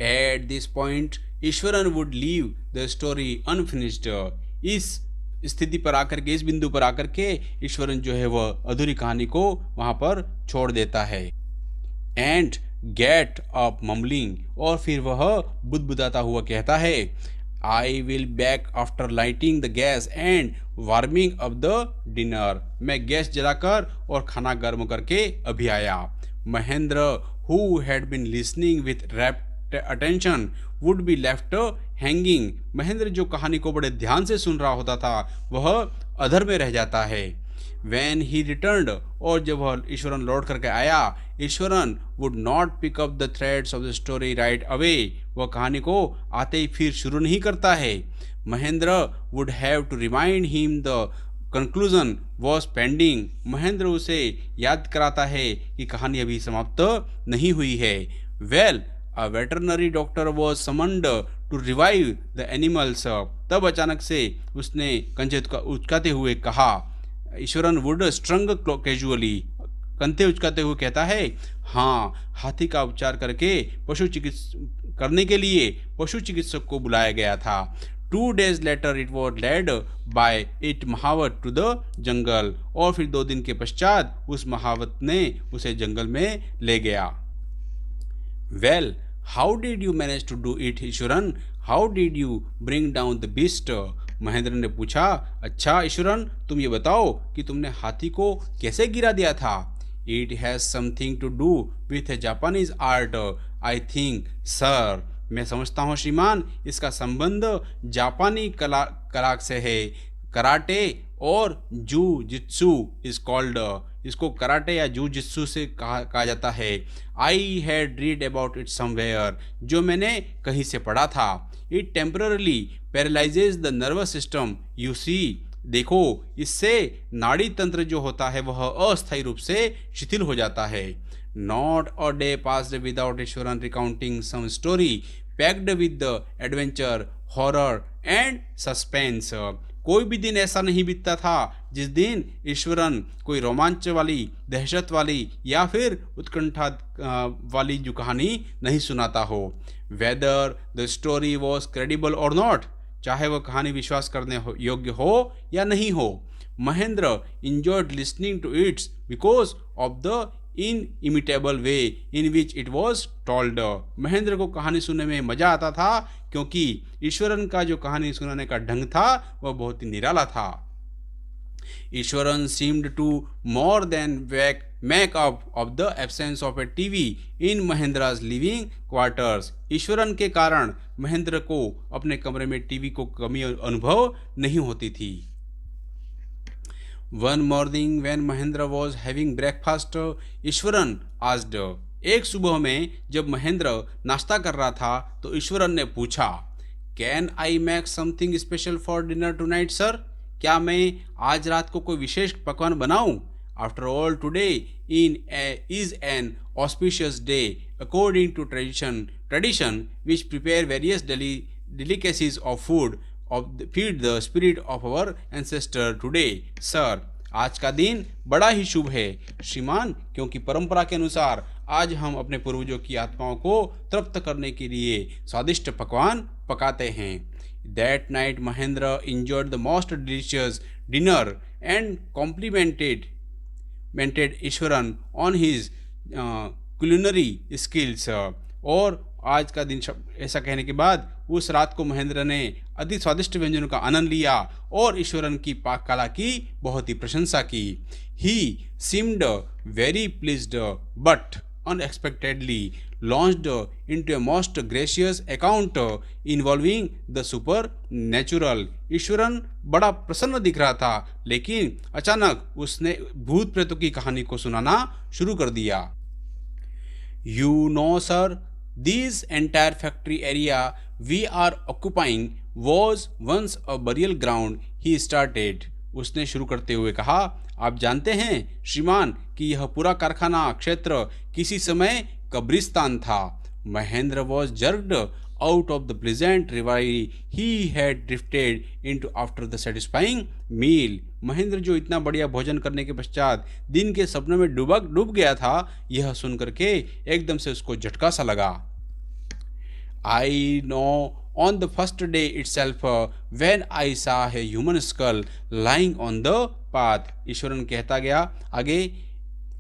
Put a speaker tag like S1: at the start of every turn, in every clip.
S1: At this point, Eswaran would leave the story unfinished. इस स्थिति पर आकर के, इस बिंदु पर आकर के ईश्वरन जो है वह अधूरी कहानी को वहां पर छोड़ देता है. एंड गेट अप मम्बलिंग, और फिर वह बुदबुदाता हुआ कहता है, I will back after lighting the gas and warming up the dinner. मैं गैस जलाकर और खाना गर्म करके अभी आया. Mahendra, who had been listening with rapt attention, would be left hanging. Mahendra जो कहानी को बड़े ध्यान से सुन रहा होता था वह अधर में रह जाता है. When he returned, और जब वह ईश्वरन लौट करके आया, Eswaran would not pick up the threads of the story right away. वह कहानी को आते ही फिर शुरू नहीं करता है. Mahendra would have to remind him the conclusion was pending. Mahendra उसे याद कराता है कि कहानी अभी समाप्त नहीं हुई है. Well, a veterinary doctor was summoned to revive the animals. तब अचानक से उसने कंधे उचकाते हुए कहा, ईश्वरन वुड स्ट्रंग कैजुअली, कंधे उचकाते हुए कहता है, हाँ, हाथी का उपचार करके करने के लिए पशु चिकित्सक को बुलाया गया था. 2 days later it was led by it महावत to the जंगल, और फिर 2 दिन के पश्चात उस महावत ने उसे जंगल में ले गया. Well, how did you manage to do it, Eswaran? How did you bring down the beast? Mahendra ने पूछा, अच्छा ईश्वरन, तुम ये बताओ कि तुमने हाथी को कैसे गिरा दिया था. It has something to do with a Japanese art, I think, sir. मैं समझता हूँ श्रीमान, इसका संबंध जापानी कला से है. कराटे और जू जित्सु इज कॉल्ड, इसको कराटे या जू जित्सु से कहा जाता है. I had read about it somewhere, जो मैंने कहीं से पढ़ा था. It temporarily paralyses the nervous system, you see, देखो, इससे नाड़ी तंत्र जो होता है वह अस्थायी रूप से शिथिल हो जाता है. Not a day passed without Ishwaran recounting some story packed with the adventure, horror and suspense. कोई भी दिन ऐसा नहीं बीतता था जिस दिन ईश्वरन कोई रोमांच वाली, दहशत वाली या फिर उत्कंठा वाली जो कहानी नहीं सुनाता हो. Whether the story was credible और नॉट, चाहे वह कहानी विश्वास करने योग्य हो या नहीं हो. Mahendra enjoyed listening to it because of the inimitable way in which it was told. Mahendra को कहानी सुनने में मजा आता था क्योंकि ईश्वरन का जो कहानी सुनाने का ढंग था वह बहुत ही निराला था. Eswaran seemed to more than make up of the absence of a TV in Mahendra's living quarters. Eswaran के कारण महेंद्र को अपने कमरे में टीवी को कमी अनुभव नहीं होती थी. One morning when Mahendra was having breakfast, Eswaran asked. एक सुबह में जब महेंद्र नाश्ता कर रहा था तो ईश्वरन ने पूछा, Can I make something special for dinner tonight, sir? क्या मैं आज रात को कोई विशेष पकवान बनाऊं? After all, today is an auspicious day according to tradition which prepare various delicacies of food feed the spirit of our ancestor today, sir. आज का दिन बड़ा ही शुभ है श्रीमान, क्योंकि परंपरा के अनुसार आज हम अपने पूर्वजों की आत्माओं को तृप्त करने के लिए स्वादिष्ट पकवान पकाते हैं. That night Mahendra enjoyed the most delicious dinner and complimented Eswaran on his culinary skills. और आज का दिन ऐसा कहने के बाद उस रात को महेंद्र ने अति स्वादिष्ट व्यंजनों का आनंद लिया और ईश्वरन की पाक कला की बहुत ही प्रशंसा की. He seemed very pleased but unexpectedly launched into a most gracious account involving the supernatural. Eswaran बड़ा प्रसन्न दिख रहा था लेकिन अचानक उसने भूत प्रेतों की कहानी को सुनाना शुरू कर दिया. You know, sir, this entire factory area we are occupying was once a burial ground, he started. उसने शुरू करते हुए कहा, आप जानते हैं श्रीमान कि यह पूरा कारखाना क्षेत्र किसी समय कब्रिस्तान था. Mahendra was jerked out of the pleasant reverie he had drifted into after the satisfying meal. Mahendra जो इतना बढ़िया भोजन करने के पश्चात दिन के सपनों में डूब गया था, यह सुनकर के एकदम से उसको झटका सा लगा. I know on the first day itself when I saw a human skull lying on the path. Eswaran कहता गया आगे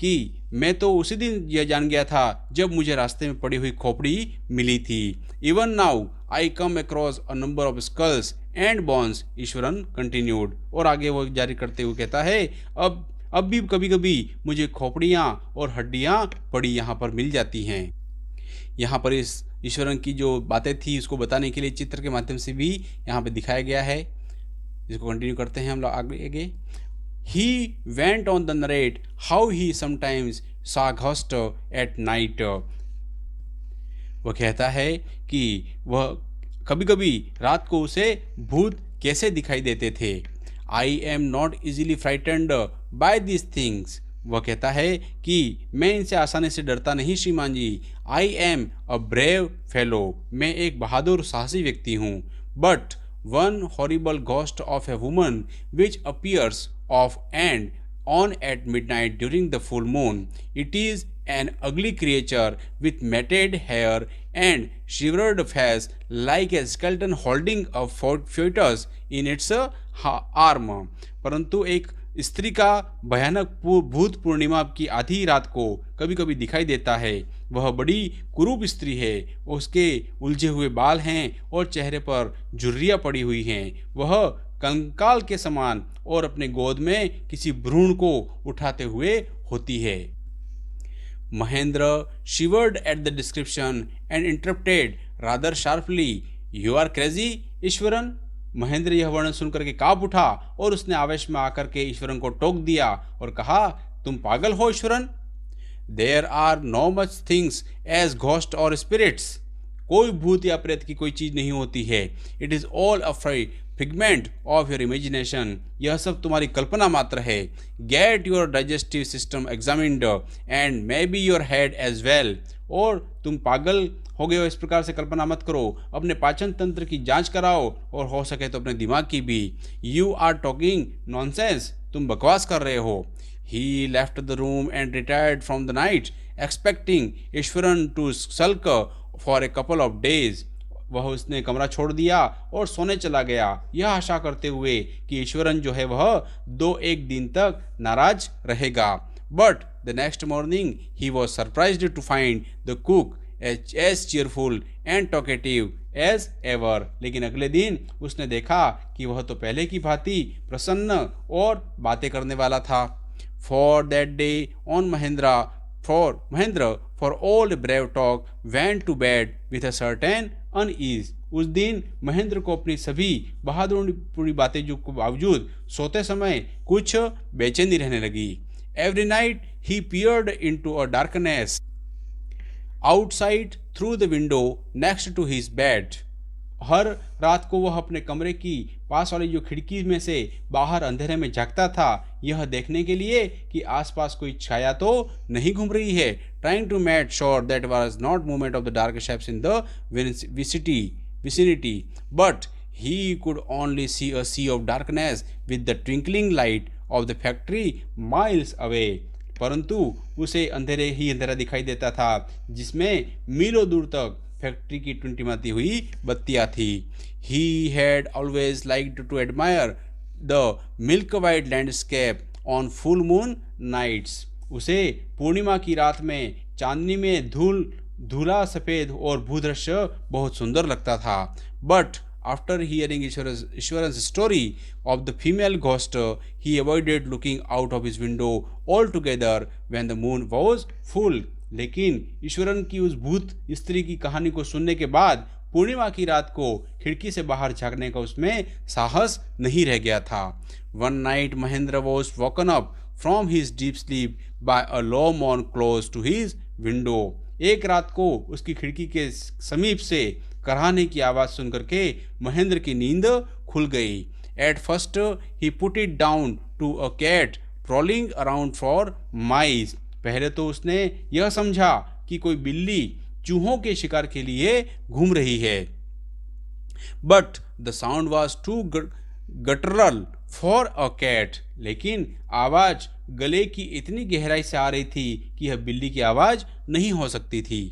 S1: कि मैं तो उसी दिन यह जान गया था जब मुझे रास्ते में पड़ी हुई खोपड़ी मिली थी. Even now I come across a number of skulls and bones. Ishwaran continued. और आगे वो जारी करते हुए कहता है अब भी कभी कभी मुझे खोपड़ियाँ और हड्डियाँ पड़ी यहाँ पर मिल जाती हैं. यहाँ पर इस ईश्वरन की जो बातें थी उसको बताने के लिए चित्र के माध्यम से भी यहाँ पे दिखाया गया है. इसको कंटिन्यू करते हैं हम लोग आगे. He went on to narrate how he sometimes saw ghosts at night. वह कहता है कि वह कभी कभी रात को उसे भूत कैसे दिखाई देते थे. I am not easily frightened by these things. वह कहता है कि मैं इनसे आसानी से डरता नहीं श्रीमान जी. I am a brave fellow. मैं एक बहादुर साहसी व्यक्ति हूँ. But one horrible ghost of a woman which appears off and on at midnight during the full moon. It is an ugly creature with matted hair and shivered face like a skeleton holding a fetus in its arm. परंतु एक स्त्री का भयानक भूत पूर्णिमा की आधी रात को कभी कभी दिखाई देता है. वह बड़ी कुरूप स्त्री है. उसके उलझे हुए बाल हैं और चेहरे पर झुर्रियाँ पड़ी हुई हैं. वह कंकाल के समान और अपने गोद में किसी भ्रूण को उठाते हुए होती है. Mahendra shivered at the description and interrupted rather sharply. You are crazy, Eswaran. Mahendra यह वर्णन सुनकर के कांप उठा और उसने आवेश में आकर के ईश्वरन को टोक दिया और कहा, तुम पागल हो Eswaran. There are no much things as ghost or spirits. कोई भूत या प्रेत की कोई चीज नहीं होती है. It is all a figment of your imagination. यह सब तुम्हारी कल्पना मात्र है. Get your digestive system examined and maybe your head as well. और तुम पागल हो गए हो इस प्रकार से कल्पना मत करो. अपने पाचन तंत्र की जांच कराओ और हो सके तो अपने दिमाग की भी. You are talking nonsense. तुम बकवास कर रहे हो. He left the room and retired from the night, expecting Eswaran to sulk for a couple of days. वह उसने कमरा छोड़ दिया और सोने चला गया, यह आशा करते हुए कि ईश्वरन जो है वह 2-1 दिन तक नाराज रहेगा. But the next morning he was surprised to find the cook as cheerful and talkative as ever. लेकिन अगले दिन उसने देखा कि वह तो पहले की भांति प्रसन्न और बातें करने वाला था. For that day on Mahendra, for all brave talk, went to bed with a certain unease. उस दिन महेंद्र को अपनी सभी बहादुरी बातें जो के बावजूद सोते समय कुछ बेचैनी रहने लगी. Every night he peered into a darkness outside through the window next to his bed. हर रात को वह अपने कमरे की पास वाली जो खिड़की में से बाहर अंधेरे में झांकता था, यह देखने के लिए कि आसपास कोई छाया तो नहीं घूम रही है. Trying to make sure that was not movement of the dark shapes in the vicinity, but he could only see a sea of darkness with the twinkling light of the factory miles away. परंतु उसे अंधेरे ही अंधेरा दिखाई देता था जिसमें मीलों दूर तक फैक्ट्री की टिमटिमाती हुई बत्तियां थी. He had always liked to admire the milk white landscape on full moon nights. उसे पूर्णिमा की रात में चांदनी में धूला सफेद और भूदृश्य बहुत सुंदर लगता था. But after hearing Ishwaran's story of the female ghost, he avoided looking out of his window altogether when the moon was full. लेकिन ईश्वरन की उस भूत स्त्री की कहानी को सुनने के बाद पूर्णिमा की रात को खिड़की से बाहर झांकने का उसमें साहस नहीं रह गया था. One night Mahendra was woken up from his deep sleep by a low moan close to his window. एक रात को उसकी खिड़की के समीप से कराहने की आवाज सुनकर के महेंद्र की नींद खुल गई. At first he put it down to a cat prowling around for mice. पहले तो उसने यह समझा कि कोई बिल्ली चूहों के शिकार के लिए घूम रही है. But the sound was too guttural for a cat. लेकिन आवाज गले की इतनी गहराई से आ रही थी कि यह बिल्ली की आवाज नहीं हो सकती थी.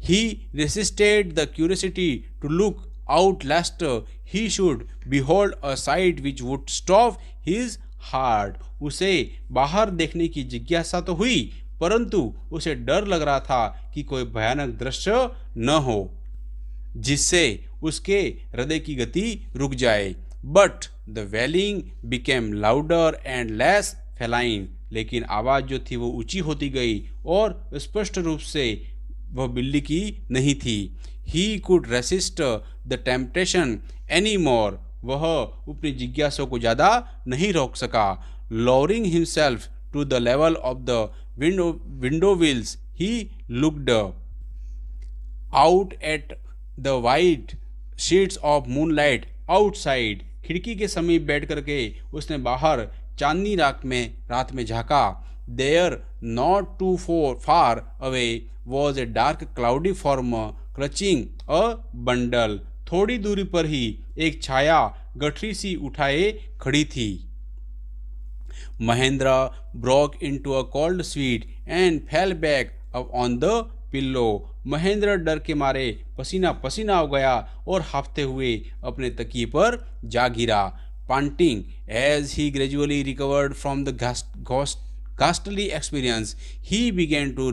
S1: He resisted the curiosity to look out lest he should behold a sight which would stop his heart. उसे बाहर देखने की जिज्ञासा तो हुई, परंतु उसे डर लग रहा था कि कोई भयानक दृश्य न हो जिससे उसके हृदय की गति रुक जाए. But the wailing became louder and less feline. लेकिन आवाज़ जो थी वो ऊंची होती गई और स्पष्ट रूप से वह बिल्ली की नहीं थी. He could resist the temptation any more. वह अपनी जिज्ञासा को ज़्यादा नहीं रोक सका. Lowering himself to the level of the window wheels he looked out at the white sheets of moonlight outside. खिड़की के समीप बैठ करके उसने बाहर चांदनी रात में झांका. There not too far away was a dark cloudy form clutching a bundle. थोड़ी दूरी पर ही एक छाया गठरी सी उठाए खड़ी थी. Mahendra broke into a cold sweet and fell back on the pillow. Mahendra डर के मारे पसीना पसीना हो गया और हाफते हुए अपने तकिए पर जा गिरा. Panting as he gradually recovered from the ghastly experience, he began to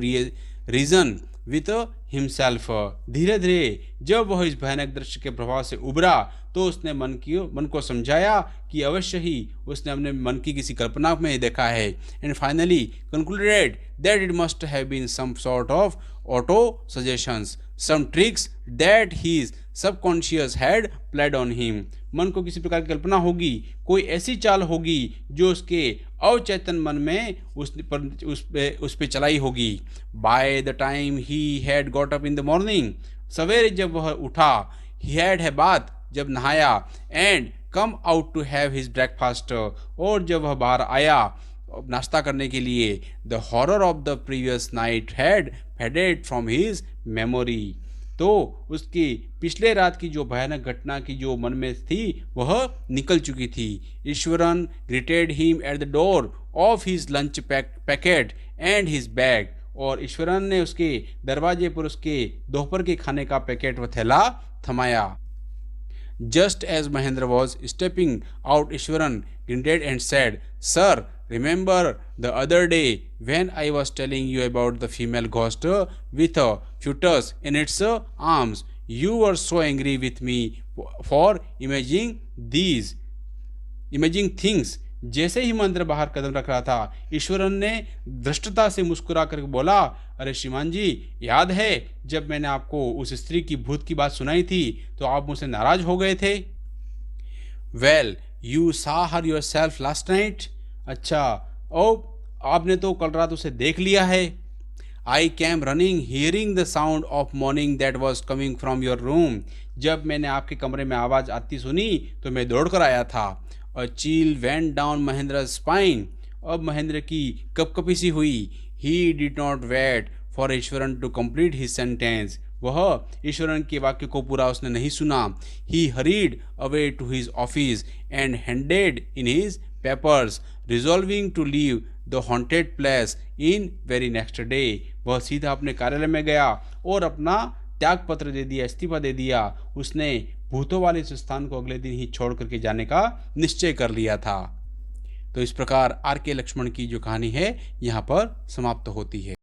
S1: reason with himself. धीरे धीरे जब वह इस भयानक दृश्य के प्रभाव से उबरा तो उसने मन को समझाया कि अवश्य ही उसने अपने मन की किसी कल्पना में देखा है. And finally concluded that it must have been some sort of auto suggestions, some tricks that his subconscious had played on him. मन को किसी प्रकार की कल्पना होगी, कोई ऐसी चाल होगी जो उसके अवचेतन मन में उस पे चलाई होगी. By the time he had got up in the morning, सवेरे जब वह उठा, he had a bath, जब नहाया, and come out to have his breakfast, और जब वह बाहर आया नाश्ता करने के लिए, the horror of the previous night had faded from his memory. तो उसकी पिछले रात की जो भयानक घटना की जो मन में थी वह निकल चुकी थी. Eswaran greeted him at the door of his lunch packet and his bag. और ईश्वरन ने उसके दरवाजे पर उसके दोपहर के खाने का पैकेट व थैला थमाया. Just as Mahendra was stepping out, Eswaran greeted and said, sir, remember the other day when I was telling you about the female ghost with a fetus in its arms? You were so angry with me for imagining things. जैसे ही महेंद्र बाहर कदम रख रहा था, ईश्वरन ने धृष्टता से मुस्कुरा कर बोला, अरे श्रीमान जी, याद है जब मैंने आपको उस स्त्री की भूत की बात सुनाई थी तो आप मुझसे नाराज हो गए थे. Well, you saw her yourself last night. अच्छा, ओ आपने तो कल रात उसे देख लिया है. I came running hearing the sound of morning that was coming from your room. जब मैंने आपके कमरे में आवाज़ आती सुनी तो मैं दौड़ कर आया था. अ चील वेंट डाउन महेंद्र स्पाइन. अब महेंद्र की कपकपी सी हुई. He did not wait for Ishwaran to complete his sentence. वह ईश्वरन के वाक्य को पूरा उसने नहीं सुना. He hurried away to his office and handed in his papers, resolving to leave the haunted place in very next day. वह सीधा अपने कार्यालय में गया और अपना त्याग पत्र दे दिया, इस्तीफा दे दिया. उसने भूतों वाले इस स्थान को अगले दिन ही छोड़ करके जाने का निश्चय कर लिया था. तो इस प्रकार आर के लक्ष्मण की जो कहानी है यहाँ पर समाप्त होती है.